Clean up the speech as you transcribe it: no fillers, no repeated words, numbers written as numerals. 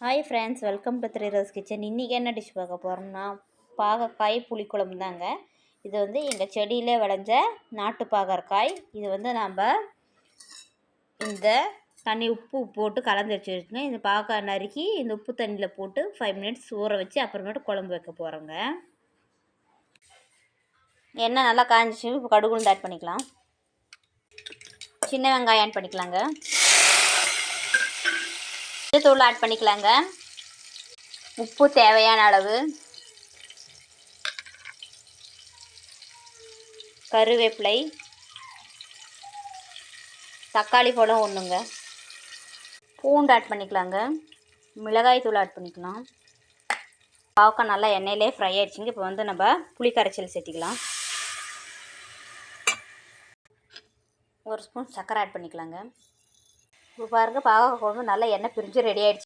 Hi friends, welcome to three rose kitchen. இன்றைக்கி என்ன dish பார்க்க போகிறோம்னா பாகற்காய் புளிக்குழம்பு தாங்க. இது வந்து எங்கள் செடியிலே விளைஞ்ச நாட்டு பாகற்காய். இது வந்து நம்ம இந்த தண்ணி உப்பு போட்டு கலந்து வச்சுருக்கோங்க. இந்த பாகற்காய் நறுக்கி இந்த உப்பு தண்ணியில் போட்டு 5 மினிட்ஸ் ஊற வச்சு அப்புறமேட்டு குழம்பு வைக்க போகிறோங்க. எண்ணெய் நல்லா காஞ்சிச்சு. இப்போ கடுகு ஆட் பண்ணிக்கலாம். சின்ன வெங்காயம் ஆட் பண்ணிக்கலாங்க. தூள் ஆட் பண்ணிக்கலாங்க. உப்பு தேவையான அளவு, கருவேப்பிலை, தக்காளி பழம் ஒன்றுங்க, பூண்டு ஆட் பண்ணிக்கலாங்க, மிளகாய் தூள் ஆட் பண்ணிக்கலாம். பாவக்காய் நல்லா எண்ணெயிலே ஃப்ரை ஆகிடுச்சிங்க. இப்போ வந்து நம்ம புளி கரைச்சல் சேர்த்திக்கலாம். 1 ஸ்பூன் சர்க்கரை ஆட் பண்ணிக்கலாங்க. இப்போ பாருங்கள், பாவக்காய் குழம்பு நல்லா எண்ணெய் பிரிஞ்சு ரெடி ஆகிடுச்சு.